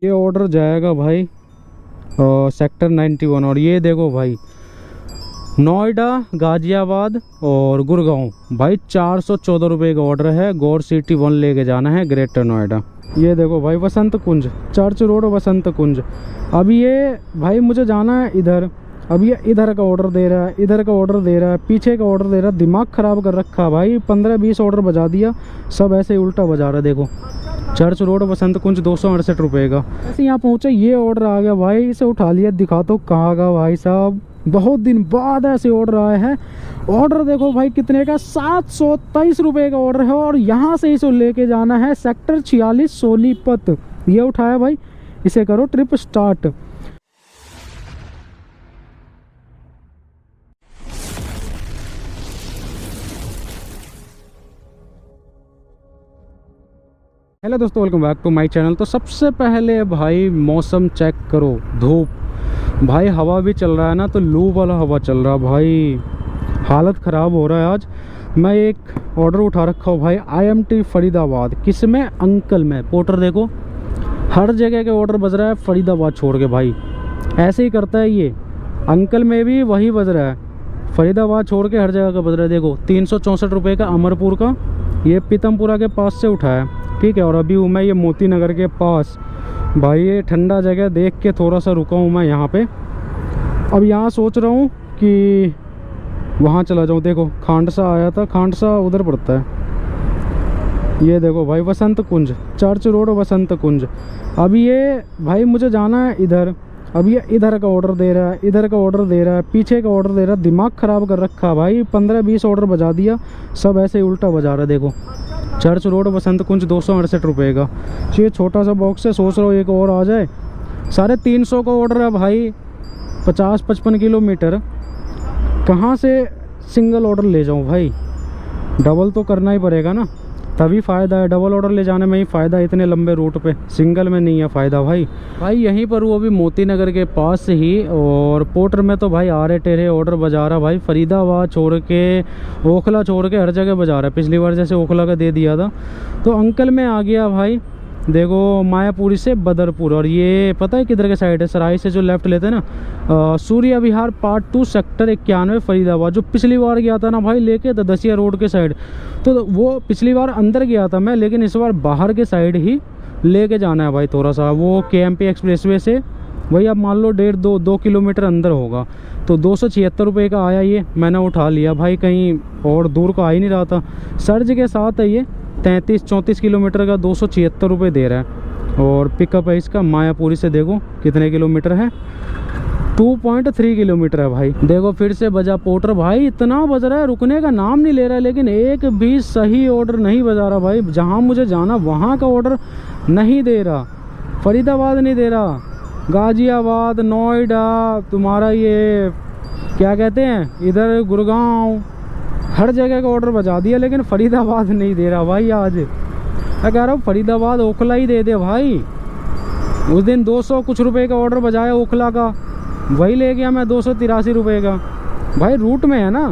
ये ऑर्डर जाएगा भाई सेक्टर 91। और ये देखो भाई नोएडा, गाजियाबाद और गुड़गांव भाई 414 रुपये का ऑर्डर है। गौर सिटी 1 लेके जाना है ग्रेटर नोएडा। ये देखो भाई वसंत कुंज, चर्च रोड वसंत कुंज। अब ये भाई मुझे जाना है इधर। अब ये इधर का ऑर्डर दे रहा है, इधर का ऑर्डर दे रहा है, पीछे का ऑर्डर दे रहा है। दिमाग ख़राब कर रखा है भाई। 15-20 ऑर्डर बजा दिया, सब ऐसे ही उल्टा बजा रहा है। देखो चर्च रोड वसंत कुंज 268 रुपये का। ऐसे यहाँ पहुँचे, ये ऑर्डर आ गया भाई। इसे उठा लिया, दिखा तो कहाँ का भाई साहब। बहुत दिन बाद ऐसे ऑर्डर आए हैं। ऑर्डर देखो भाई कितने का, 723 रुपये का ऑर्डर है। और यहाँ से इसे लेके जाना है सेक्टर 46 सोनीपत। ये उठाया भाई, इसे करो ट्रिप स्टार्ट। हेलो दोस्तों, welcome back to my channel. तो सबसे पहले भाई मौसम चेक करो। धूप भाई, हवा भी चल रहा है ना, तो लू वाला हवा चल रहा है भाई। हालत ख़राब हो रहा है आज। मैं एक ऑर्डर उठा रखा हूँ भाई IMT फरीदाबाद। किस में? अंकल में। पोर्टर देखो हर जगह के ऑर्डर बज रहा है फरीदाबाद छोड़ के भाई। ऐसे ही करता है ये। अंकल में भी वही बज रहा है, फरीदाबाद छोड़ के हर जगह का बज रहा है। देखो 364 रुपये का अमरपुर का। ये पीतमपुरा के पास से उठाया, ठीक है। और अभी हूँ मैं ये मोती नगर के पास भाई। ये ठंडा जगह देख के थोड़ा सा रुका हूँ मैं यहाँ पे। अब यहाँ सोच रहा हूँ कि वहाँ चला जाऊँ। देखो खांडसा आया था, खांडसा उधर पड़ता है। ये देखो भाई वसंत कुंज, चर्च रोड वसंत कुंज। अब ये भाई मुझे जाना है इधर। अब ये इधर का ऑर्डर दे रहा है, इधर का ऑर्डर दे रहा है, पीछे का ऑर्डर दे रहा है। दिमाग ख़राब कर रखा है भाई। 15-20 ऑर्डर बजा दिया, सब ऐसे ही उल्टा बजा रहा है। देखो चर्च रोड वसंत कुंज 268 रुपये का। ये छोटा सा बॉक्स है, सोच रहा हूँ एक और आ जाए। 350 का ऑर्डर है भाई, 50-55 किलोमीटर। कहाँ से सिंगल ऑर्डर ले जाऊँ भाई? डबल तो करना ही पड़ेगा ना, तभी फ़ायदा है। डबल ऑर्डर ले जाने में ही फ़ायदा है, इतने लंबे रूट पे। सिंगल में नहीं है फ़ायदा भाई। यहीं पर वो भी मोती नगर के पास से ही। और पोर्टर में तो भाई आरे टेरे ऑर्डर बजा रहा भाई। फरीदाबाद छोड़ के, ओखला छोड़ के हर जगह बजा रहा है। पिछली बार जैसे ओखला का दे दिया था। तो अंकल में आ गया भाई। देखो मायापुरी से बदरपुर। और ये पता है किधर के साइड है? सराय से जो लेफ्ट लेते हैं ना, सूर्य विहार पार्ट 2 सेक्टर 91 फरीदाबाद। जो पिछली बार गया था ना भाई लेके, दसिया रोड के साइड। तो वो पिछली बार अंदर गया था मैं, लेकिन इस बार बाहर के साइड ही लेके जाना है भाई थोड़ा सा। वो KMP एक्सप्रेसवे से वही आप मान लो 1.5-2 किलोमीटर अंदर होगा। तो 276 रुपये का आया। ये मैंने उठा लिया भाई, कहीं और दूर का आ ही नहीं रहा था। सर्ज के साथ है ये। 33-34 किलोमीटर का 276 रुपये दे रहा है। और पिकअप है इसका मायापुरी से। देखो कितने किलोमीटर है, 2.3 किलोमीटर है भाई। देखो फिर से बजा पोर्टर भाई। इतना बज रहा है, रुकने का नाम नहीं ले रहा है। लेकिन एक भी सही ऑर्डर नहीं बजा रहा भाई। जहाँ मुझे जाना वहाँ का ऑर्डर नहीं दे रहा। फरीदाबाद नहीं दे रहा, गाजियाबाद, नोएडा, तुम्हारा ये क्या कहते हैं इधर गुड़गांव, हर जगह का ऑर्डर बजा दिया। लेकिन फरीदाबाद नहीं दे रहा भाई। आज मैं कह रहा हूँ फरीदाबाद ओखला ही दे दे भाई। उस दिन 200 कुछ रुपए का ऑर्डर बजाया ओखला का, वही ले गया मैं 283 रुपये का भाई। रूट में है ना।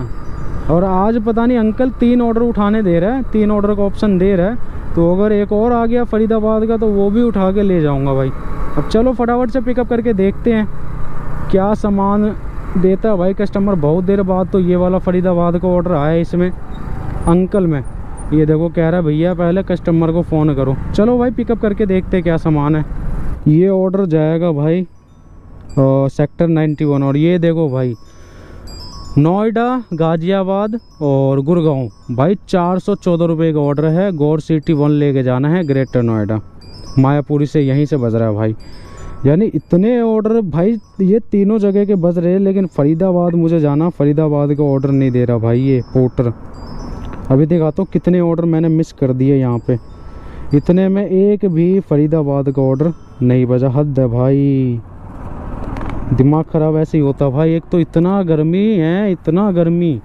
और आज पता नहीं अंकल 3 ऑर्डर उठाने दे रहा है, 3 ऑर्डर का ऑप्शन दे रहा है। तो अगर एक और आ गया फरीदाबाद का तो वो भी उठा के ले जाऊँगा भाई। अब चलो फटाफट से पिकअप करके देखते हैं क्या सामान देता है भाई कस्टमर। बहुत देर बाद तो ये वाला फरीदाबाद का ऑर्डर आया इसमें अंकल में। ये देखो कह रहा है भैया पहले कस्टमर को फ़ोन करो। चलो भाई पिकअप करके देखते हैं क्या सामान है। ये ऑर्डर जाएगा भाई सेक्टर 91। और ये देखो भाई नोएडा, गाजियाबाद और गुड़गांव भाई 414 रुपये का ऑर्डर है। गौर सिटी 1 लेके जाना है ग्रेटर नोएडा। मायापुरी से यहीं से बज रहा है भाई। यानी इतने ऑर्डर भाई ये तीनों जगह के बज रहे हैं। लेकिन फरीदाबाद मुझे जाना, फरीदाबाद का ऑर्डर नहीं दे रहा भाई ये पोर्टर। अभी देखा तो कितने ऑर्डर मैंने मिस कर दिए यहाँ पे। इतने में एक भी फरीदाबाद का ऑर्डर नहीं बजा। हद है भाई, दिमाग ख़राब ऐसे ही होता भाई। एक तो इतना गर्मी है, इतना गर्मी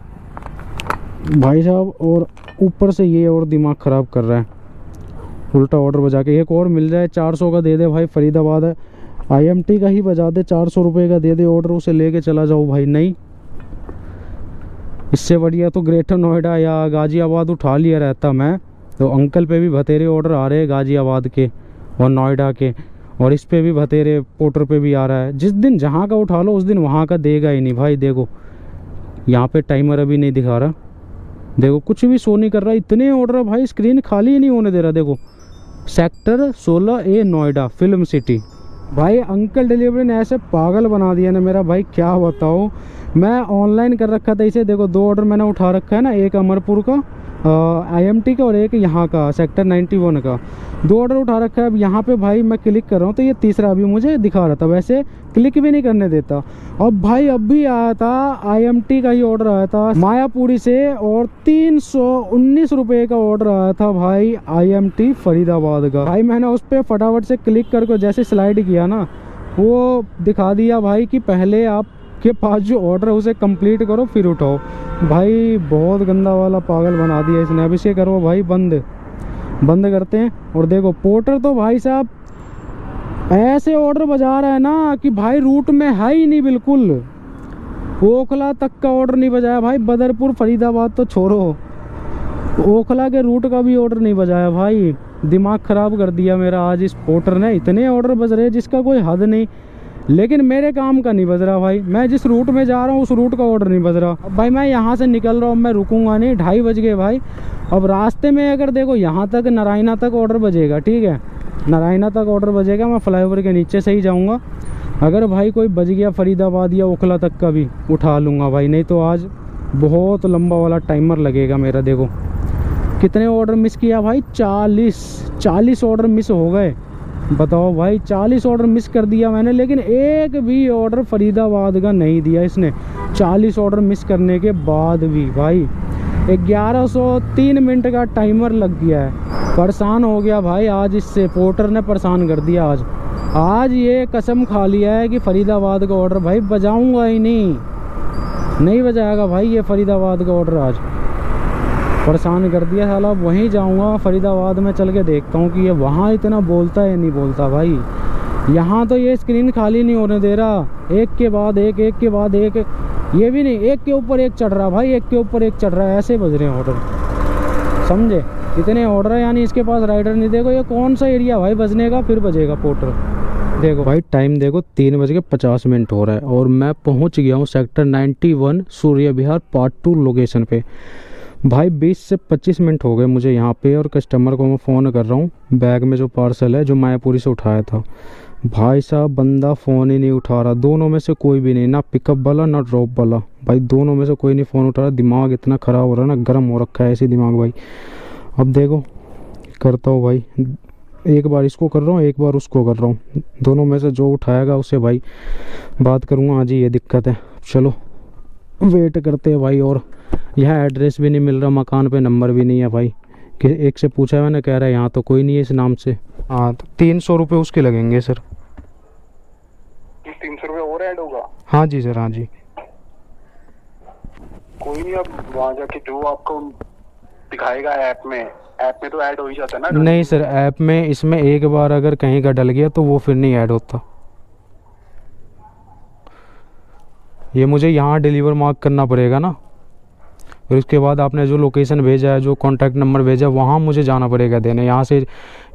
भाई साहब, और ऊपर से ये और दिमाग ख़राब कर रहा है। उल्टा ऑर्डर बजा के एक और मिल जाए 400 का दे दे भाई। फरीदाबाद है, IMT का ही बजा दे, 400 रुपये का दे दे ऑर्डर, उसे लेके चला जाओ भाई। नहीं, इससे बढ़िया तो ग्रेटर नोएडा या गाजियाबाद उठा लिया रहता मैं। तो अंकल पे भी बतेरे ऑर्डर आ रहे हैं गाजियाबाद के और नोएडा के। और इस पे भी भतेरे पोर्टर पे भी आ रहा है। जिस दिन जहाँ का उठा लो उस दिन वहाँ का देगा ही नहीं भाई। देखो यहाँ पे टाइमर अभी नहीं दिखा रहा, देखो कुछ भी शो नहीं कर रहा, इतने ऑर्डर है भाई, स्क्रीन खाली ही नहीं होने दे रहा। देखो sector 16A Noida film city. भाई अंकल डिलीवरी ने ऐसे पागल बना दिया ना मेरा भाई, क्या बताओ। मैं ऑनलाइन कर रखा था इसे, देखो 2 ऑर्डर मैंने उठा रखा है ना, एक अमरपुर का IMT का और एक यहाँ का सेक्टर 91 का, 2 ऑर्डर उठा रखा है। अब यहाँ पे भाई मैं क्लिक कर रहा हूँ तो ये तीसरा अभी मुझे दिखा रहा था, वैसे क्लिक भी नहीं करने देता। अब भाई अभी आया था IMT का ही ऑर्डर आया था मायापुरी से, और 319 रुपये का ऑर्डर आया था भाई IMT फरीदाबाद का। भाई मैंने उस पर फटाफट से क्लिक करके जैसे स्लाइड किया ना, वो दिखा दिया भाई कि पहले आप के पास जो ऑर्डर है उसे कंप्लीट करो फिर उठाओ। भाई बहुत गंदा वाला पागल बना दिया इसने। अब इसे करो भाई बंद करते हैं। और देखो पोर्टर तो भाई साहब ऐसे ऑर्डर बजा रहा है ना कि भाई रूट में है ही नहीं बिल्कुल, ओखला तक का ऑर्डर नहीं बजाया भाई। बदरपुर फरीदाबाद तो छोड़ो, ओखला के रूट का भी ऑर्डर नहीं बजाया भाई। दिमाग ख़राब कर दिया मेरा आज इस पोर्टर ने। इतने ऑर्डर बज रहे हैं जिसका कोई हद नहीं, लेकिन मेरे काम का नहीं बज रहा भाई। मैं जिस रूट में जा रहा हूँ उस रूट का ऑर्डर नहीं बज रहा। अब भाई मैं यहाँ से निकल रहा हूँ, मैं रुकूंगा नहीं, 2:30 बज गए भाई। अब रास्ते में अगर देखो यहाँ तक नारायणा तक ऑर्डर बजेगा, ठीक है, नारायणा तक ऑर्डर बजेगा, मैं फ्लाईओवर के नीचे से ही जाऊँगा। अगर भाई कोई बज गया फरीदाबाद या ओखला तक का भी उठा लूँगा भाई, नहीं तो आज बहुत लंबा वाला टाइमर लगेगा मेरा। देखो कितने ऑर्डर मिस किया भाई, 40 ऑर्डर मिस हो गए। बताओ भाई 40 ऑर्डर मिस कर दिया मैंने, लेकिन एक भी ऑर्डर फरीदाबाद का नहीं दिया इसने। 40 ऑर्डर मिस करने के बाद भी भाई 1103 मिनट का टाइमर लग गया है। परेशान हो गया भाई आज इससे, पोर्टर ने परेशान कर दिया आज ये कसम खा लिया है कि फरीदाबाद का ऑर्डर भाई बजाऊंगा ही नहीं बजाएगा भाई ये फरीदाबाद का ऑर्डर। आज परेशान कर दिया साला। वहीं जाऊंगा फरीदाबाद में, चल के देखता हूँ कि ये वहाँ इतना बोलता है या नहीं बोलता भाई। यहाँ तो ये स्क्रीन खाली नहीं होने दे रहा, एक के बाद एक, एक के बाद एक, ये भी नहीं, एक के ऊपर एक चढ़ रहा भाई, एक के ऊपर एक चढ़ रहा है, ऐसे बज रहे हैं ऑर्डर, समझे। इतने ऑर्डर है यानी इसके पास राइडर नहीं। देखो ये कौन सा एरिया भाई बजने का, फिर बजेगा पोर्टर। देखो भाई टाइम देखो 3:50 हो रहा है और मैं पहुँच गया हूँ सेक्टर 91 सूर्य विहार पार्ट 2 लोकेशन पे। भाई 20 से 25 मिनट हो गए मुझे यहाँ पे, और कस्टमर को मैं फ़ोन कर रहा हूँ, बैग में जो पार्सल है जो मायापुरी से उठाया था। भाई साहब बंदा फ़ोन ही नहीं उठा रहा, दोनों में से कोई भी नहीं, ना पिकअप वाला ना ड्रॉप वाला भाई, दोनों में से कोई नहीं फ़ोन उठा रहा। दिमाग इतना ख़राब हो रहा है ना, गर्म हो रखा है ऐसे दिमाग भाई। अब देखो करता हूँ भाई, एक बार इसको कर रहा हूँ, एक बार उसको कर रहा हूँ, दोनों में से जो उठाएगा उससे भाई बात करूँगा। आज ये दिक्कत है, चलो वेट करते हैं भाई। और यहाँ एड्रेस भी नहीं मिल रहा, मकान पे नंबर भी नहीं है भाई। कि एक से पूछा मैंने, कह रहा है यहाँ तो कोई नहीं है इस नाम से। हाँ तो 300 रुपये उसके लगेंगे सर। 300 रुपये और ऐड होगा? हाँ जी सर, हाँ जी। कोई नहीं, अब वहाँ जाके जो आपको दिखाएगा ऐप में तो ऐड हो ही जाता है ना। नहीं सर, ऐप में इसमें एक बार अगर कहीं का डल गया तो वो फिर नहीं ऐड होता। ये मुझे यहाँ डिलीवर मार्क करना पड़ेगा ना, फिर उसके बाद आपने जो लोकेशन भेजा है, जो कॉन्टैक्ट नंबर भेजा है, वहाँ मुझे जाना पड़ेगा देने। यहाँ से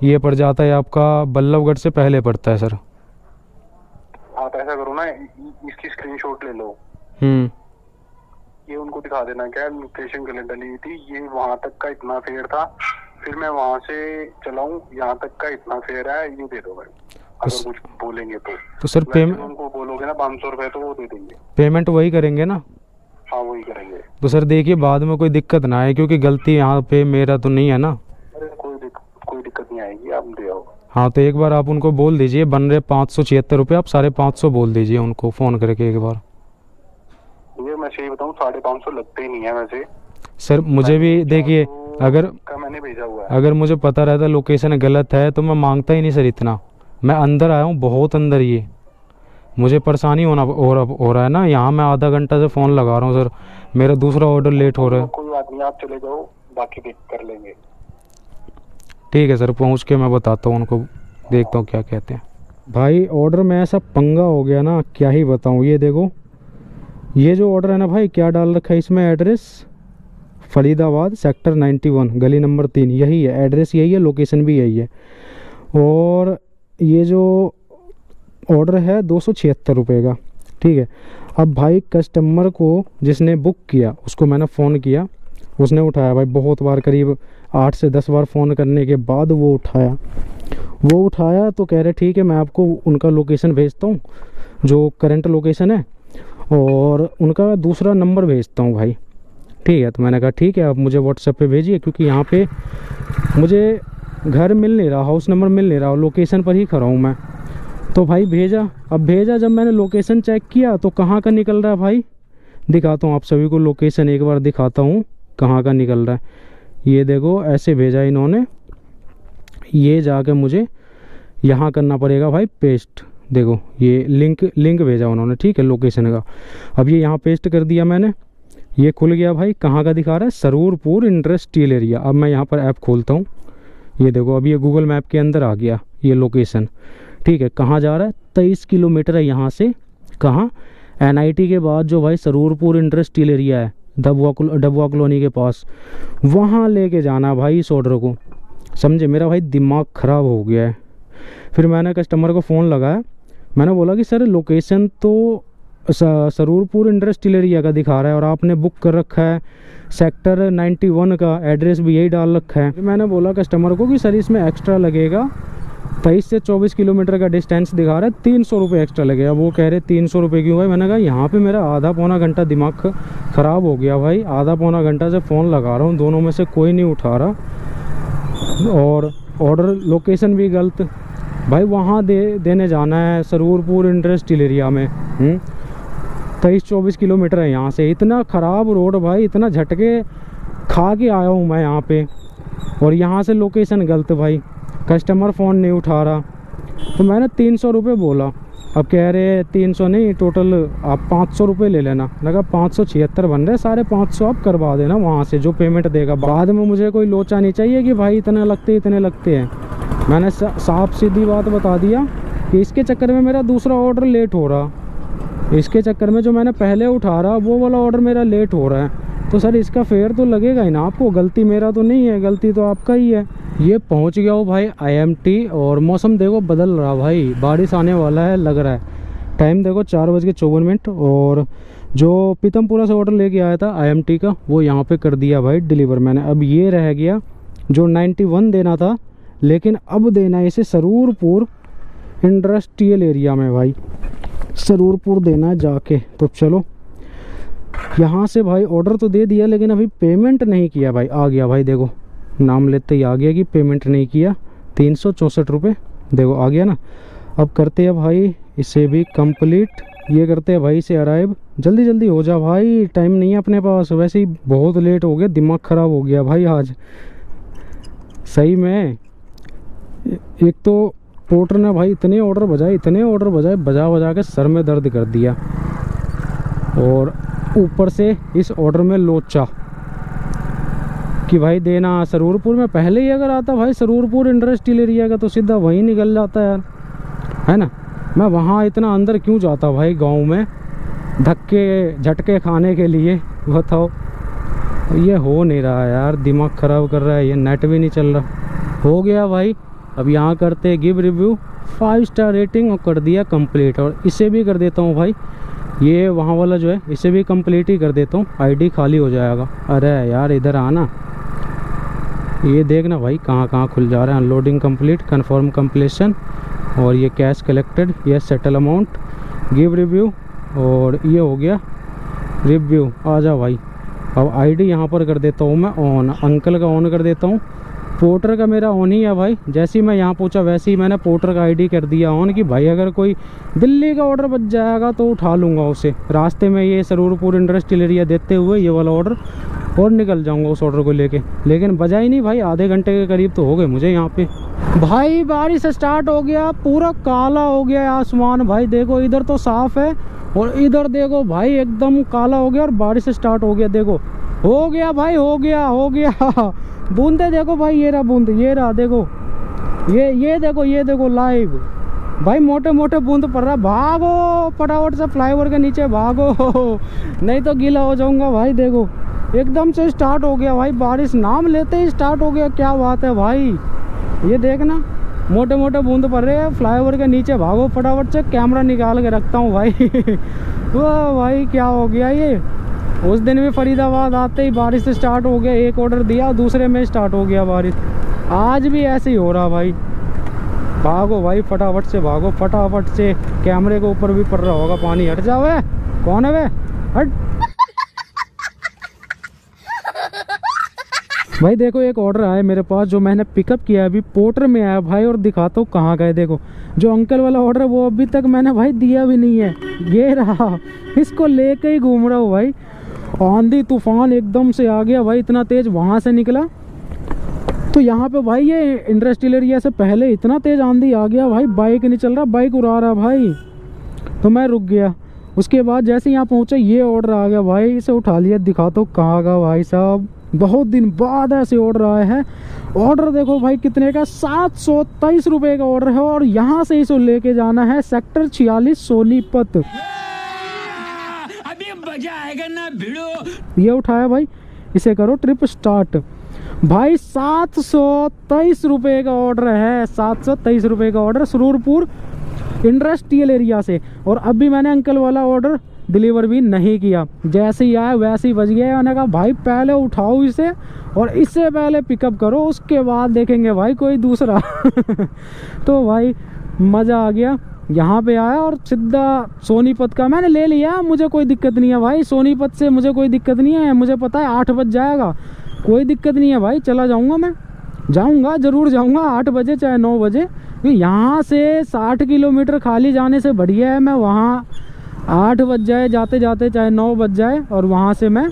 ये पड़ जाता है आपका बल्लभगढ़ से पहले पड़ता है सर। आप ऐसा करो ना, इसकी स्क्रीनशॉट ले लो, ये उनको दिखा देना क्या लोकेशन गलत डली हुई थी, ये वहाँ तक का इतना फेयर था, फिर मैं वहाँ से चलाऊँ, यहाँ तक का इतना फेयर है, ये दे दो भाई। अगर कुछ बोलेंगे तो सर पेमेंट उनको बोलोगे ना 500 रुपये तो वो दे देंगे। पेमेंट वही करेंगे ना? हाँ वही करेंगे। तो सर देखिए बाद में कोई दिक्कत ना आए, क्योंकि गलती यहाँ पे मेरा तो नहीं है ना। अरे कोई दिक्कत नहीं आएगी, आप दे आओ। हाँ तो एक बार आप उनको बोल दीजिए, बन रहे 576 रुपये, आप 550 बोल दीजिए उनको फ़ोन करके एक बार। ये मैं सही बताऊँ 550 लगते ही नहीं है वैसे सर। मुझे भी देखिए, अगर मैंने भेजा हुआ है, अगर मुझे पता रहता लोकेशन गलत है तो मैं मांगता ही नहीं सर इतना। मैं अंदर आया हूँ बहुत अंदर, ये मुझे परेशानी हो रहा है ना। यहाँ मैं आधा घंटा से फ़ोन लगा रहा हूँ सर, मेरा दूसरा ऑर्डर लेट हो रहा है। कोई बात नहीं, आप चले जाओ, बाकी देख कर लेंगे। ठीक है सर, पहुँच के मैं बताता हूँ उनको, देखता हूँ क्या कहते हैं। भाई ऑर्डर में ऐसा पंगा हो गया ना, क्या ही बताऊँ। ये देखो ये जो ऑर्डर है ना भाई, क्या डाल रखा है इसमें, एड्रेस फरीदाबाद सेक्टर 91 गली नंबर 3, यही है एड्रेस, यही है लोकेशन भी यही है। और ये जो ऑर्डर है 276 रुपये का, ठीक है। अब भाई कस्टमर को जिसने बुक किया उसको मैंने फ़ोन किया, उसने उठाया भाई, बहुत बार, करीब 8 से 10 बार फ़ोन करने के बाद वो उठाया तो कह रहे ठीक है मैं आपको उनका लोकेशन भेजता हूँ, जो करंट लोकेशन है, और उनका दूसरा नंबर भेजता हूँ भाई, ठीक है। तो मैंने कहा ठीक है आप मुझे व्हाट्सएप पे भेजिए, क्योंकि यहाँ पे मुझे घर मिल नहीं रहा, हाउस नंबर मिल नहीं रहा, लोकेशन पर ही खड़ा हूँ मैं। तो भाई भेजा। अब भेजा, जब मैंने लोकेशन चेक किया तो कहाँ का निकल रहा है भाई, दिखाता हूँ आप सभी को लोकेशन, एक बार दिखाता हूँ कहाँ का निकल रहा है। ये देखो ऐसे भेजा इन्होंने, ये जाके मुझे यहाँ करना पड़ेगा भाई पेस्ट, देखो ये लिंक भेजा उन्होंने, ठीक है, लोकेशन का। अब ये यहाँ पेस्ट कर दिया मैंने, ये खुल गया भाई। कहाँ का दिखा रहा है, सरूरपुर इंडस्ट्रियल एरिया। अब मैं यहाँ पर ऐप खोलता हूँ, ये देखो अब ये गूगल मैप के अंदर आ गया ये लोकेशन, ठीक है। कहाँ जा रहा है, 23 किलोमीटर है यहाँ से, कहाँ, NIT के बाद जो भाई सरूरपुर इंडस्ट्रियल एरिया है, डबुआ कॉलोनी के पास, वहाँ लेके जाना भाई इस ऑर्डर को, समझे। मेरा भाई दिमाग ख़राब हो गया है। फिर मैंने कस्टमर को फ़ोन लगाया, मैंने बोला कि सर लोकेशन तो सरूरपुर इंडस्ट्रियल एरिया का दिखा रहा है और आपने बुक कर रखा है सेक्टर 91 का, एड्रेस भी यही डाल रखा है। फिर मैंने बोला कस्टमर को कि सर इसमें एक्स्ट्रा लगेगा, 23 से 24 किलोमीटर का डिस्टेंस दिखा रहा है, 300 रुपये एक्स्ट्रा लगेगा। वो कह रहे 300 रुपये क्यों भाई। मैंने कहा यहाँ पे मेरा आधा पौना घंटा दिमाग ख़राब हो गया भाई, आधा पौना घंटा से फ़ोन लगा रहा हूँ, दोनों में से कोई नहीं उठा रहा, और ऑर्डर लोकेशन भी गलत भाई। वहाँ देने जाना है सरूरपुर इंडस्ट्रियल एरिया में, 23-24 किलोमीटर है यहाँ से। इतना ख़राब रोड भाई, इतना झटके खा के आया हूँ मैं यहाँ पे, और यहाँ से लोकेशन गलत भाई, कस्टमर फ़ोन नहीं उठा रहा। तो मैंने 300 रुपये बोला, अब कह रहे 300 नहीं, टोटल आप 500 रुपये ले लेना। लगा 576 बन रहे, साढ़े 500 आप करवा देना वहाँ से, जो पेमेंट देगा। बाद में मुझे कोई लोचा नहीं चाहिए कि भाई इतने लगते हैं। मैंने साफ सीधी बात बता दिया कि इसके चक्कर में मेरा दूसरा ऑर्डर लेट हो रहा, इसके चक्कर में जो मैंने पहले उठा रहा वो वाला ऑर्डर मेरा लेट हो रहा है। तो सर इसका फेयर तो लगेगा ही ना आपको, गलती मेरा तो नहीं है, गलती तो आपका ही है। ये पहुंच गया हो भाई IMT, और मौसम देखो बदल रहा भाई, बारिश आने वाला है लग रहा है। टाइम देखो 4:54, और जो पीतमपुरा से ऑर्डर लेके आया था IMT का, वो यहाँ पे कर दिया भाई डिलीवर मैंने। अब ये रह गया जो 91 देना था, लेकिन अब देना है इसे सरूरपुर इंडस्ट्रियल एरिया में भाई, सरूरपुर देना है जाके। तो चलो यहाँ से भाई ऑर्डर तो दे दिया, लेकिन अभी पेमेंट नहीं किया भाई। आ गया भाई, देखो नाम लेते ही आ गया कि पेमेंट नहीं किया, 364 रुपये, देखो आ गया ना। अब करते हैं भाई इसे भी कंप्लीट, ये करते हैं भाई इसे अराइव। जल्दी जल्दी हो जा भाई, टाइम नहीं है अपने पास, वैसे ही बहुत लेट हो गया, दिमाग ख़राब हो गया भाई आज सही में। एक तो पोर्टर ने भाई इतने ऑर्डर बजाए, बजा के सर में दर्द कर दिया, और ऊपर से इस ऑर्डर में लोचा कि भाई देना सरूरपुर में। पहले ही अगर आता भाई सरूरपुर इंडस्ट्रियल एरिया का, तो सीधा वहीं निकल जाता यार, है ना। मैं वहाँ इतना अंदर क्यों जाता भाई, गांव में धक्के झटके खाने के लिए, बताओ। ये हो नहीं रहा यार, दिमाग ख़राब कर रहा है, ये नेट भी नहीं चल रहा। हो गया भाई, अब यहाँ करते गिव रिव्यू, 5 स्टार रेटिंग, और कर दिया कंप्लीट। और इसे भी कर देता हूँ भाई, ये वहाँ वाला जो है इसे भी कंप्लीट ही कर देता हूँ, ID खाली हो जाएगा। अरे यार इधर आना, ये देखना भाई कहाँ खुल जा रहा है। अनलोडिंग कंप्लीट, कन्फर्म कंप्लीशन, और ये कैश कलेक्टेड, ये सेटल अमाउंट, गिव रिव्यू, और ये हो गया रिव्यू। आ जा भाई, अब ID यहाँ पर कर देता हूँ मैं ऑन, अंकल का ऑन कर देता हूँ। पोर्टर का मेरा ऑन ही है भाई, जैसे ही मैं यहाँ पहुँचा वैसे ही मैंने पोर्टर का ID कर दिया ऑन, कि भाई अगर कोई दिल्ली का ऑर्डर बच जाएगा तो उठा लूँगा उसे रास्ते में, ये सरूरपुर इंडस्ट्रियल एरिया देते हुए ये वाला ऑर्डर, और निकल जाऊँगा उस ऑर्डर को लेके। लेकिन बजा ही नहीं भाई, आधे घंटे के करीब तो हो गए मुझे यहाँ पे। भाई बारिश स्टार्ट हो गया, पूरा काला हो गया आसमान भाई, देखो इधर तो साफ़ है, और इधर देखो भाई एकदम काला हो गया, और बारिश स्टार्ट हो गया। देखो हो गया भाई, हो गया बूंदे देखो भाई, ये रहा बूंद, ये रहा देखो, ये देखो लाइव भाई, मोटे मोटे बूंद पड़ रहा। भागो फटाफट से फ्लाईओवर के नीचे भागो, नहीं तो गीला हो जाऊंगा भाई। देखो एकदम से स्टार्ट हो गया भाई, बारिश नाम लेते ही स्टार्ट हो गया, क्या बात है भाई। ये देखना मोटे मोटे बूंद पड़ रहे हैं। फ्लाईओवर के नीचे भागो फटाफट से, कैमरा निकाल के रखता हूँ भाई। वाह भाई क्या हो गया ये। उस दिन भी फरीदाबाद आते ही बारिश स्टार्ट हो गया, एक ऑर्डर दिया दूसरे में स्टार्ट हो गया बारिश। आज भी ऐसे ही हो रहा भाई। भागो भाई फटाफट से, भागो फटाफट से। कैमरे के ऊपर भी पड़ रहा होगा पानी। हट जाओ वे, कौन है वे, हट। भाई देखो एक ऑर्डर आया मेरे पास जो मैंने पिकअप किया अभी, पोर्टर में आया भाई। और दिखाता हूँ कहाँ गए। देखो जो अंकल वाला ऑर्डर वो अभी तक मैंने भाई दिया भी नहीं है। ये रहा, इसको लेके ही घूम रहा हूँ भाई। आंधी तूफान एकदम से आ गया भाई, इतना तेज वहाँ से निकला। तो यहाँ पे भाई ये इंडस्ट्रियल एरिया से पहले इतना तेज आंधी आ गया भाई, बाइक नहीं चल रहा, बाइक उड़ा रहा भाई। तो मैं रुक गया। उसके बाद जैसे यहाँ पहुँचा ये ऑर्डर आ गया भाई, इसे उठा लिया। दिखाता हूँ कहाँ का भाई साहब, बहुत दिन बाद ऐसे ऑर्डर आए हैं। ऑर्डर देखो भाई कितने का, 723 रुपये का ऑर्डर है। और यहाँ से इसे लेके जाना है सेक्टर 46 सोनीपत। अभी मजा आएगा ना भिड़ो। ये उठाया भाई, इसे करो ट्रिप स्टार्ट। भाई 723 रुपये का ऑर्डर है, 723 रुपये का ऑर्डर सुरूरपुर इंडस्ट्रियल एरिया से। और अभी मैंने अंकल वाला ऑर्डर डिलीवर भी नहीं किया, जैसे ही आया वैसे ही बज गया। मैंने कहा भाई पहले उठाओ इसे और इससे पहले पिकअप करो, उसके बाद देखेंगे भाई कोई दूसरा। तो भाई मज़ा आ गया। यहाँ पे आया और सीधा सोनीपत का मैंने ले लिया। मुझे कोई दिक्कत नहीं है भाई, सोनीपत से मुझे कोई दिक्कत नहीं है। मुझे पता है 8 बज जाएगा, कोई दिक्कत नहीं है भाई। चला जाऊँगा, मैं जाऊँगा, ज़रूर जाऊँगा 8 बजे चाहे 9 बजे। यहाँ से 60 किलोमीटर खाली जाने से बढ़िया है मैं वहाँ 8 बज जाए जाते जाते, चाहे 9 बज जाए, और वहाँ से मैं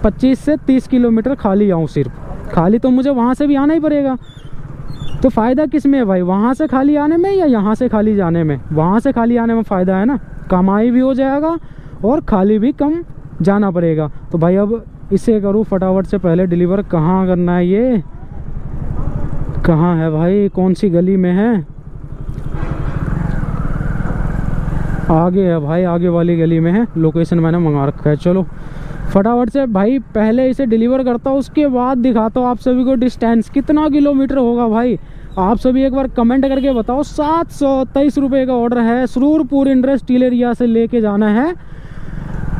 25 से 30 किलोमीटर खाली आऊँ। सिर्फ खाली तो मुझे वहाँ से भी आना ही पड़ेगा। तो फ़ायदा किस में है भाई, वहाँ से खाली आने में या यहाँ से खाली जाने में? वहाँ से खाली आने में फ़ायदा है ना, कमाई भी हो जाएगा और खाली भी कम जाना पड़ेगा। तो भाई अब इसे करूँ फटाफट से। पहले डिलीवर कहाँ करना है, ये कहाँ है भाई, कौन सी गली में है? आगे है भाई, आगे वाली गली में है। लोकेशन मैंने मंगा रखा है। चलो फटाफट से भाई पहले इसे डिलीवर करता हूँ, उसके बाद दिखाता हूँ आप सभी को डिस्टेंस कितना किलोमीटर होगा भाई। आप सभी एक बार कमेंट करके बताओ। 723 रुपये का ऑर्डर है, सुरूरपुर इंडस्ट्रियल एरिया से लेके जाना है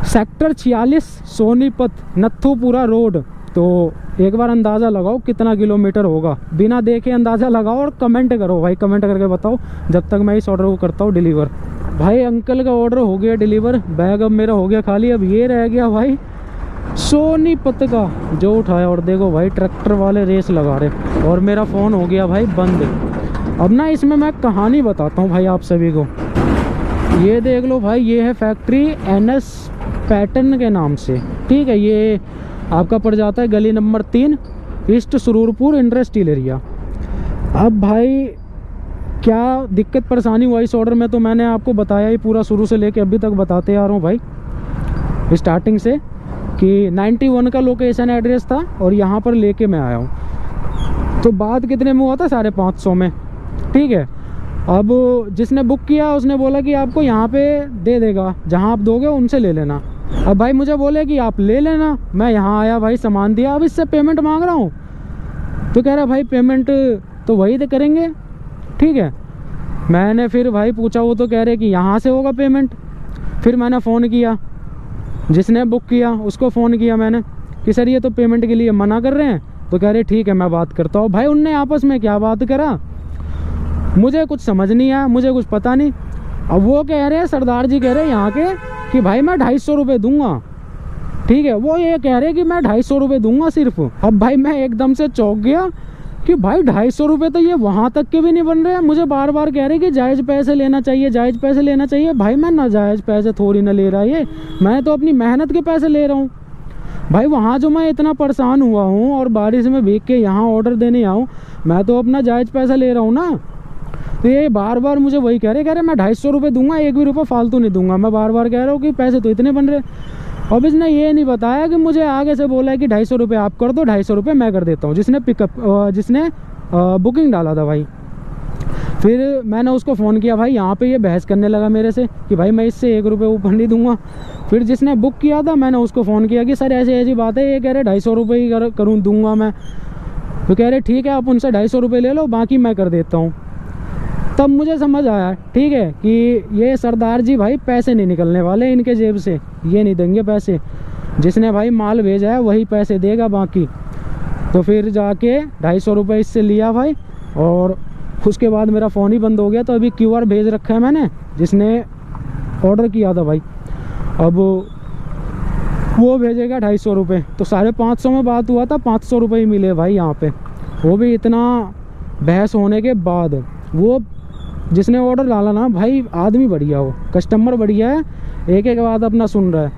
सेक्टर 46 सोनीपत नथुपुरा रोड। तो एक बार अंदाज़ा लगाओ कितना किलोमीटर होगा, बिना देखे अंदाज़ा लगाओ और कमेंट करो भाई, कमेंट करके बताओ जब तक मैं इस ऑर्डर को करता हूँ डिलीवर। भाई अंकल का ऑर्डर हो गया डिलीवर, बैग अब मेरा हो गया खाली। अब ये रह गया भाई सोनीपत का जो उठाया। और देखो भाई ट्रैक्टर वाले रेस लगा रहे और मेरा फ़ोन हो गया भाई बंद। अब ना इसमें मैं कहानी बताता हूँ भाई आप सभी को। ये देख लो भाई, ये है फैक्ट्री NS पैटर्न के नाम से, ठीक है। ये आपका पड़ जाता है गली नंबर 3 ईस्ट सुरूरपुर इंडस्ट्रियल एरिया। अब भाई क्या दिक्कत परेशानी हुआ इस ऑर्डर में तो मैंने आपको बताया ही पूरा, शुरू से लेके अभी तक बताते आ रहा हूँ भाई स्टार्टिंग से, कि 91 का लोकेशन एड्रेस था और यहाँ पर लेके मैं आया हूँ। तो बात कितने में हुआ था, 550 में, ठीक है। अब जिसने बुक किया उसने बोला कि आपको यहाँ पे दे देगा, जहाँ आप दोगे उनसे ले लेना। अब भाई मुझे बोले कि आप ले लेना, मैं यहाँ आया भाई सामान दिया, अब इससे पेमेंट मांग रहा हूँ। तो कह रहा भाई पेमेंट तो वही तो करेंगे, ठीक है। मैंने फिर भाई पूछा, वो तो कह रहे कि यहाँ से होगा पेमेंट। फिर मैंने फ़ोन किया, जिसने बुक किया उसको फ़ोन किया मैंने कि सर ये तो पेमेंट के लिए मना कर रहे हैं। तो कह रहे ठीक है मैं बात करता हूँ। भाई उनने आपस में क्या बात करा मुझे कुछ समझ नहीं आया, मुझे कुछ पता नहीं। अब वो कह रहे हैं, सरदार जी कह रहे हैं यहाँ के कि भाई मैं 250 रुपये दूंगा, ठीक है। वो ये कह रहे कि मैं 250 रुपये दूंगा सिर्फ। अब भाई मैं एकदम से चौंक गया कि भाई 250 रुपये तो ये वहाँ तक के भी नहीं बन रहे हैं। मुझे बार बार कह रहे कि जायज़ पैसे लेना चाहिए, जायज़ पैसे लेना चाहिए। भाई मैं नाजायज़ पैसे थोड़ी ना ले रहा, ये मैं तो अपनी मेहनत के पैसे ले रहा हूँ भाई। वहाँ जो मैं इतना परेशान हुआ हूँ और बारिश में भीग के यहाँ ऑर्डर देने आऊँ, मैं तो अपना जायज़ पैसा ले रहा हूँ ना। तो ये बार बार मुझे वही कह रहे मैं 250 रुपये दूंगा, 1 भी रुपये फालतू नहीं दूंगा। मैं बार बार कह रहा हूँ कि पैसे तो इतने बन रहे। अब इसने ये नहीं बताया कि मुझे आगे से बोला है कि 250 रुपये आप कर दो, 250 रुपये मैं कर देता हूँ, जिसने बुकिंग डाला था भाई। फिर मैंने उसको फ़ोन किया भाई, यहाँ पे ये बहस करने लगा मेरे से कि भाई मैं इससे 1 रुपये ऊपर नहीं दूंगा। फिर जिसने बुक किया था मैंने उसको फ़ोन किया कि सर ऐसी ऐसी बात है, ये कह रहे 250 रुपये ही दूंगा मैं। तो कह रहे ठीक है आप उनसे 250 रुपये ले लो, बाकी मैं कर देता हूँ। तब मुझे समझ आया, ठीक है, कि ये सरदार जी भाई पैसे नहीं निकलने वाले इनके जेब से, ये नहीं देंगे पैसे, जिसने भाई माल भेजा है वही पैसे देगा बाकी। तो फिर जाके 250 रुपये इससे लिया भाई, और उसके बाद मेरा फ़ोन ही बंद हो गया। तो अभी QR भेज रखा है मैंने, जिसने ऑर्डर किया था भाई, अब वो भेजेगा 250 रुपये। तो 550 में बात हुआ था, 500 रुपये ही मिले भाई यहाँ पे, वो भी इतना बहस होने के बाद। वो जिसने ऑर्डर डाला ना भाई, आदमी बढ़िया हो, कस्टमर बढ़िया है, एक एक बात अपना सुन रहा है,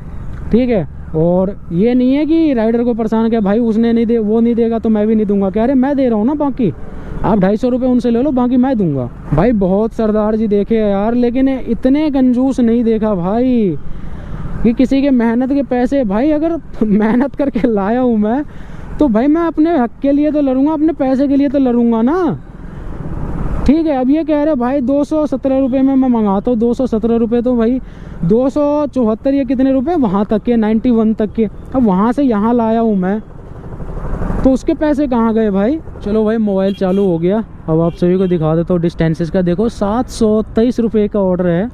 ठीक है। और ये नहीं है कि राइडर को परेशान किया, भाई उसने नहीं दे, वो नहीं देगा तो मैं भी नहीं दूंगा, कह रहे मैं दे रहा हूँ ना, बाकी आप 250 रुपये उनसे ले लो, बाकी मैं दूंगा। भाई बहुत सरदार जी देखे यार, लेकिन इतने कंजूस नहीं देखा भाई, कि किसी के मेहनत के पैसे, भाई अगर मेहनत करके लाया हूँ मैं, तो भाई मैं अपने हक के लिए तो लड़ूंगा, अपने पैसे के लिए तो लड़ूंगा ना, ठीक है। अब ये कह रहे भाई 217 रुपये में मैं मंगाता हूँ, 217 रुपये, तो भाई 274 या कितने रुपए वहाँ तक के, 91 तक के, अब वहाँ से यहाँ लाया हूँ मैं, तो उसके पैसे कहाँ गए भाई। चलो भाई मोबाइल चालू हो गया, अब आप सभी को दिखा देता हूँ डिस्टेंसेस का। देखो 723 रुपये का ऑर्डर है,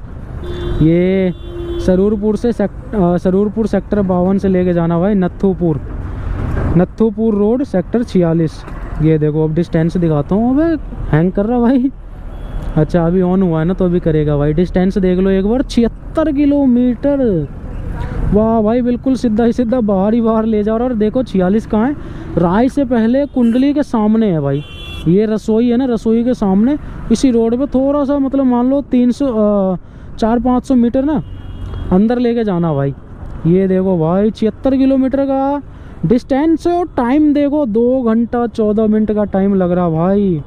ये सरूरपुर सेक्टर 52 से लेके जाना भाई नत्थूपुर रोड सेक्टर 46। ये देखो अब डिस्टेंस दिखाता हूँ, अबे हैंग कर रहा भाई, अच्छा अभी ऑन हुआ है ना तो अभी करेगा भाई। डिस्टेंस देख लो एक बार, 76 किलोमीटर, वाह भाई बिल्कुल सीधा ही सीधा बाहर ही बाहर ले जा रहा। और देखो 46 कहाँ है, राय से पहले कुंडली के सामने है भाई, ये रसोई है ना, रसोई के सामने इसी रोड पे थोड़ा सा मतलब मान लो 400-500 मीटर ना अंदर लेके जाना भाई। ये देखो भाई 76 किलोमीटर का डिस्टेंस, और टाइम देखो 2 घंटा 14 मिनट का टाइम लग रहा भाई,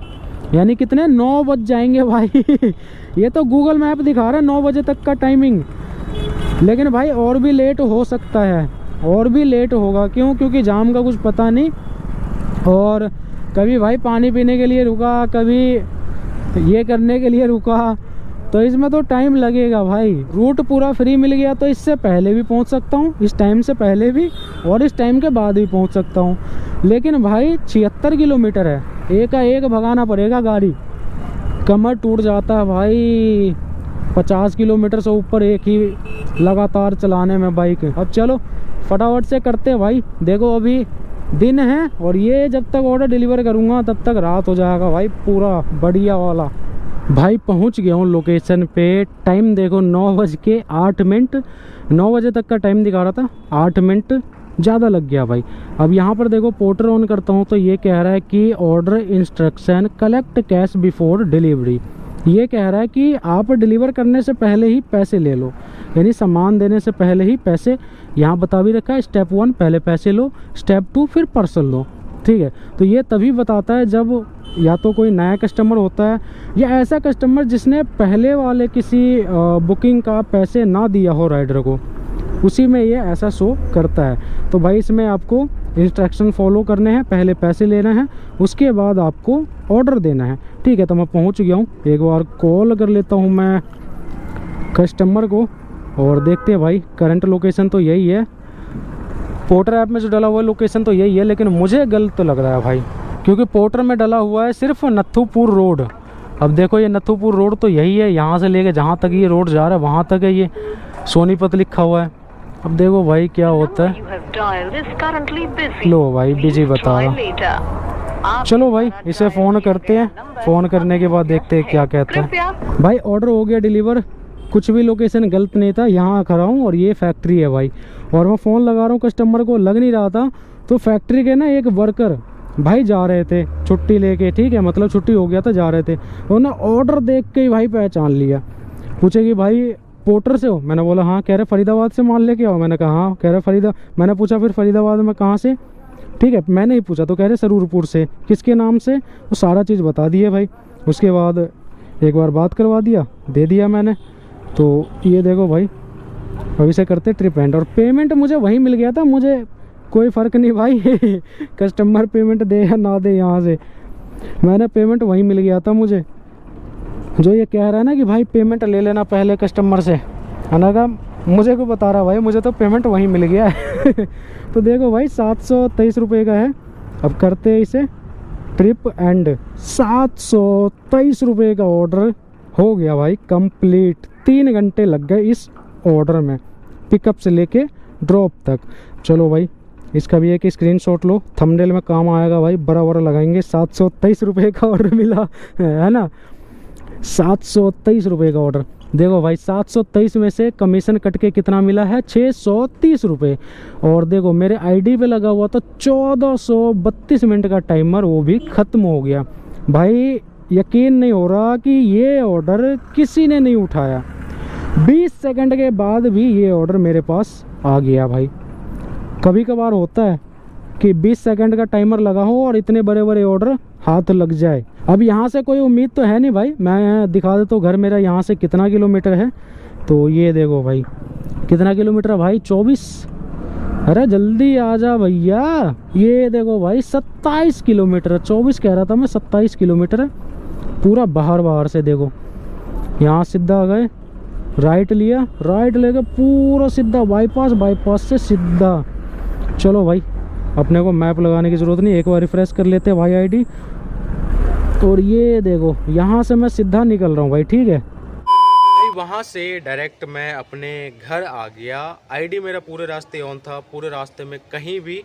यानी कितने 9 बज जाएंगे भाई ये तो गूगल मैप दिखा रहा है 9 बजे तक का टाइमिंग, लेकिन भाई और भी लेट हो सकता है, और भी लेट होगा, क्यों, क्योंकि जाम का कुछ पता नहीं, और कभी भाई पानी पीने के लिए रुका, कभी ये करने के लिए रुका, तो इसमें तो टाइम लगेगा भाई। रूट पूरा फ्री मिल गया तो इससे पहले भी पहुंच सकता हूं, इस टाइम से पहले भी और इस टाइम के बाद भी पहुंच सकता हूं, लेकिन भाई 76 किलोमीटर है, एक का एक भगाना पड़ेगा गाड़ी, कमर टूट जाता है भाई 50 किलोमीटर से ऊपर एक ही लगातार चलाने में बाइक। अब चलो फटाफट से करते हैं भाई, देखो अभी दिन है, और ये जब तक ऑर्डर डिलीवर करूँगा तब तक रात हो जाएगा भाई पूरा बढ़िया वाला। भाई पहुंच गया हूँ लोकेशन पे, टाइम देखो 9:08। 9 बजे तक का टाइम दिखा रहा था, 8 मिनट ज़्यादा लग गया भाई। अब यहाँ पर देखो पोर्टर ऑन करता हूँ तो ये कह रहा है कि order instruction collect cash before delivery, ये कह रहा है कि आप डिलीवर करने से पहले ही पैसे ले लो, यानी सामान देने से पहले ही पैसे, यहाँ बता भी रखा है स्टेप 1 पहले पैसे लो, स्टेप 2 फिर पार्सल लो, ठीक है। तो ये तभी बताता है जब या तो कोई नया कस्टमर होता है या ऐसा कस्टमर जिसने पहले वाले किसी बुकिंग का पैसे ना दिया हो राइडर को, उसी में ये ऐसा शो करता है। तो भाई इसमें आपको इंस्ट्रक्शन फॉलो करने हैं, पहले पैसे लेना है, उसके बाद आपको ऑर्डर देना है, ठीक है। तो मैं पहुंच गया हूँ, एक बार कॉल कर लेता हूँ मैं कस्टमर को, और देखते हैं भाई करंट लोकेशन तो यही है, पोर्टर ऐप में जो डला हुआ है लोकेशन तो यही है, लेकिन मुझे गलत तो लग रहा है भाई, क्योंकि पोर्टर में डला हुआ है सिर्फ नत्थूपुर रोड। अब देखो ये नत्थूपुर रोड तो यही है, यहाँ से लेके जहाँ तक ये रोड जा रहा है वहाँ तक है, ये सोनीपत लिखा हुआ है। अब देखो भाई क्या होता है, लो भाई बिजी बता रहा। चलो भाई इसे फ़ोन करते हैं, फ़ोन करने के बाद देखते हैं क्या कहता है। भाई ऑर्डर हो गया डिलीवर, कुछ भी लोकेशन गलत नहीं था, यहाँ खड़ा हूँ और ये फैक्ट्री है भाई, और मैं फ़ोन लगा रहा हूँ कस्टमर को, लग नहीं रहा था, तो फैक्ट्री के ना एक वर्कर भाई जा रहे थे छुट्टी लेके, ठीक है, मतलब छुट्टी हो गया था, जा रहे थे, उन्होंने ऑर्डर देख के ही भाई पहचान लिया, पूछे कि भाई पोर्टर से हो, मैंने बोला हाँ, कह रहे फरीदाबाद से माल लेके आओ, मैंने कहा हाँ, कह रहे मैंने पूछा फिर फरीदाबाद में कहाँ से, ठीक है, मैंने ही पूछा तो कह रहे सरूरपुर से, किसके नाम से, वो सारा चीज़ बता दिए भाई। उसके बाद एक बार बात करवा दिया, दे दिया मैंने। तो ये देखो भाई अभी से करते ट्रिप एंड, और पेमेंट मुझे वहीं मिल गया था, मुझे कोई फ़र्क नहीं भाई कस्टमर पेमेंट दे या ना दे, यहाँ से मैंने पेमेंट वहीं मिल गया था मुझे। जो ये कह रहा है ना कि भाई पेमेंट ले लेना पहले कस्टमर से, है ना, का मुझे को बता रहा भाई, मुझे तो पेमेंट वहीं मिल गया है तो देखो भाई 723 रुपये का है। अब करते हैं इसे ट्रिप एंड, 723 रुपये का ऑर्डर हो गया भाई कंप्लीट। 3 घंटे लग गए इस ऑर्डर में, पिकअप से लेके ड्रॉप तक। चलो भाई इसका भी एक स्क्रीनशॉट लो, थंबनेल में काम आएगा भाई, बराबर लगाएंगे। 723 रुपये का ऑर्डर मिला है ना, 723 रुपये का ऑर्डर। देखो भाई 723 में से कमीशन कट के कितना मिला है, 630 रुपये। और देखो मेरे आईडी पे लगा हुआ था 1432 मिनट का टाइमर, वो भी ख़त्म हो गया। भाई यकीन नहीं हो रहा कि ये ऑर्डर किसी ने नहीं उठाया। 20 सेकंड के बाद भी ये ऑर्डर मेरे पास आ गया भाई। कभी कभार होता है कि 20 सेकंड का टाइमर लगा हो और इतने बड़े बड़े ऑर्डर हाथ लग जाए। अब यहाँ से कोई उम्मीद तो है नहीं भाई, मैं दिखा देता हूँ घर मेरा यहाँ से कितना किलोमीटर है। तो ये देखो भाई कितना किलोमीटर है भाई, 24। अरे जल्दी आ जा भैया। ये देखो भाई 27 किलोमीटर है, 24 कह रहा था मैं, 27 किलोमीटर है पूरा बाहर से। देखो यहाँ सीधा आ गए, राइट लिया, राइट लेके पूरा सीधा बाईपास से सीधा। चलो भाई अपने को मैप लगाने की ज़रूरत नहीं, एक बार रिफ्रेश कर लेते हैं भाई आईडी। और ये देखो यहाँ से मैं सीधा निकल रहा हूँ भाई, ठीक है भाई। वहाँ से डायरेक्ट मैं अपने घर आ गया। आईडी मेरा पूरे रास्ते ऑन था, पूरे रास्ते में कहीं भी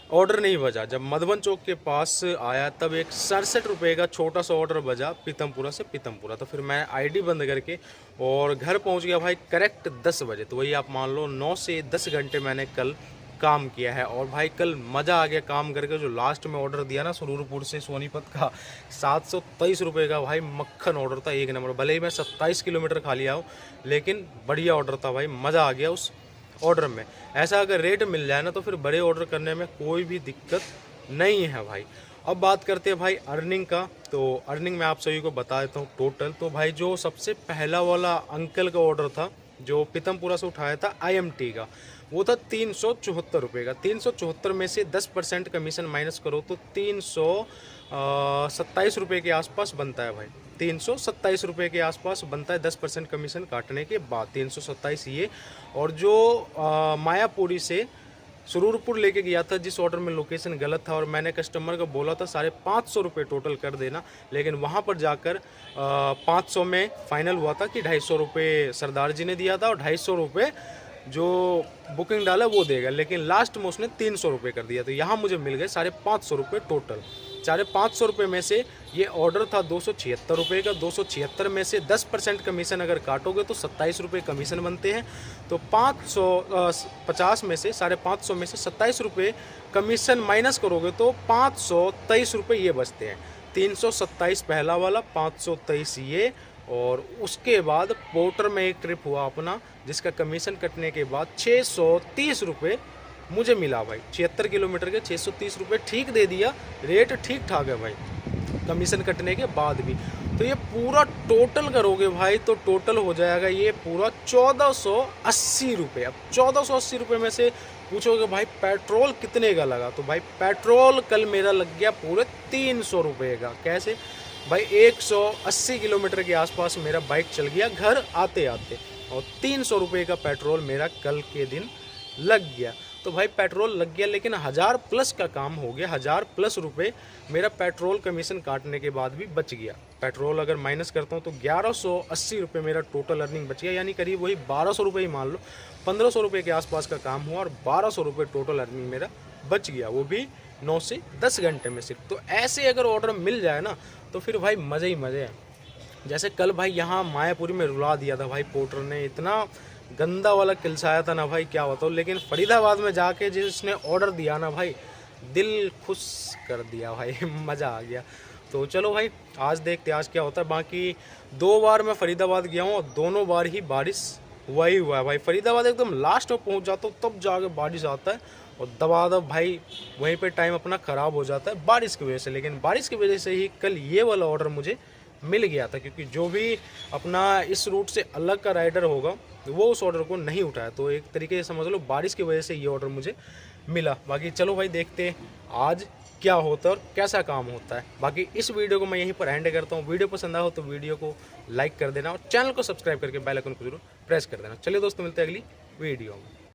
ऑर्डर नहीं बजा। जब मधुबन चौक के पास आया तब एक 67 रुपये का छोटा सा ऑर्डर बजा पीतमपुरा से पीतमपुरा। तो फिर मैं आईडी बंद करके और घर पहुंच गया भाई करेक्ट 10 बजे। तो वही आप मान लो 9 से 10 घंटे मैंने कल काम किया है। और भाई कल मज़ा आ गया काम करके। जो लास्ट में ऑर्डर दिया ना सुरूरपुर से सोनीपत का 723 रुपये का भाई मक्खन ऑर्डर था, एक नंबर। भले ही मैं 27 किलोमीटर खा लिया हूँ लेकिन बढ़िया ऑर्डर था भाई, मज़ा आ गया उस ऑर्डर में। ऐसा अगर रेट मिल जाए ना तो फिर बड़े ऑर्डर करने में कोई भी दिक्कत नहीं है भाई। अब बात करते हैं भाई अर्निंग का। तो अर्निंग मैं आप सभी को बता देता हूँ टोटल। तो भाई जो सबसे पहला वाला अंकल का ऑर्डर था जो पीतमपुरा से उठाया था IMT का, वो था 374 रुपये का। 374 में से 10% कमीशन माइनस करो तो 327 रुपये के आसपास बनता है भाई। 327 रुपये के आसपास बनता है 10% कमीशन काटने के बाद, 327 ये। और जो मायापुरी से सुरूरपुर लेके गया था, जिस ऑर्डर में लोकेशन गलत था और मैंने कस्टमर को बोला था 550 रुपये टोटल कर देना, लेकिन वहाँ पर जाकर 500 में फाइनल हुआ था कि 250 रुपये सरदार जी ने दिया था और 250 रुपये जो बुकिंग डाला वो देगा, लेकिन लास्ट में उसने 300 रुपये कर दिया। तो यहाँ मुझे मिल गए 550 रुपये टोटल। 550 रुपये में से ये ऑर्डर था 276 रुपये का। 276 में से 10% कमीशन अगर काटोगे तो 27 रुपये कमीशन बनते हैं। तो 550 में से 550 में से 27 रुपये कमीशन माइनस करोगे तो 523 रुपये ये बचते हैं। 327 पहला वाला, 523 ये। और उसके बाद पोर्टर में एक ट्रिप हुआ अपना जिसका कमीशन कटने के बाद 630 रुपये मुझे मिला भाई। 76 किलोमीटर के 630 रुपये ठीक दे दिया, रेट ठीक ठाक है भाई कमीशन कटने के बाद भी। तो ये पूरा टोटल करोगे भाई तो टोटल हो जाएगा ये पूरा 1480 रुपये। अब 1480 रुपये में से पूछोगे भाई पेट्रोल कितने का लगा, तो भाई पेट्रोल कल मेरा लग गया पूरे 300 रुपये का। कैसे भाई, 180 किलोमीटर के आसपास मेरा बाइक चल गया घर आते आते और 300 रुपये का पेट्रोल मेरा कल के दिन लग गया। तो भाई पेट्रोल लग गया लेकिन 1000 प्लस का काम हो गया। 1000 प्लस रुपये मेरा पेट्रोल कमीशन काटने के बाद भी बच गया। पेट्रोल अगर माइनस करता हूँ तो 1180 रुपये मेरा टोटल अर्निंग बच गया, यानी करीब वही 1200 रुपये ही मान लो। 1500 रुपये के आसपास का काम हुआ और 1200 रुपये टोटल अर्निंग मेरा बच गया, वो भी 9 से 10 घंटे में सिर्फ। तो ऐसे अगर ऑर्डर मिल जाए ना तो फिर भाई मज़े ही मज़े हैं। जैसे कल भाई यहाँ मायापुरी में रुला दिया था भाई पोर्टर ने, इतना गंदा वाला किलसाया था ना भाई क्या बताऊँ। लेकिन फरीदाबाद में जाके जिसने ऑर्डर दिया ना भाई, दिल खुश कर दिया भाई मज़ा आ गया। तो चलो भाई आज देखते आज क्या होता है। बाकी 2 बार मैं फरीदाबाद गया हूँ और दोनों बार ही बारिश हुआ ही हुआ है भाई। फरीदाबाद एकदम लास्ट में पहुँच जाता हूँ तब जाके बारिश आता है और दबादब भाई वहीं पे टाइम अपना ख़राब हो जाता है बारिश की वजह से। लेकिन बारिश की वजह से ही कल ये वाला ऑर्डर मुझे मिल गया था, क्योंकि जो भी अपना इस रूट से अलग का राइडर होगा वो उस ऑर्डर को नहीं उठाया। तो एक तरीके से समझ लो बारिश की वजह से ये ऑर्डर मुझे मिला। बाकी चलो भाई देखते हैं आज क्या होता है और कैसा काम होता है। बाकी इस वीडियो को मैं यहीं पर एंड करता हूँ। वीडियो पसंद आया हो तो वीडियो को लाइक कर देना और चैनल को सब्सक्राइब करके बेल आइकन को जरूर प्रेस कर देना। चलिए दोस्तों मिलते हैं अगली वीडियो में।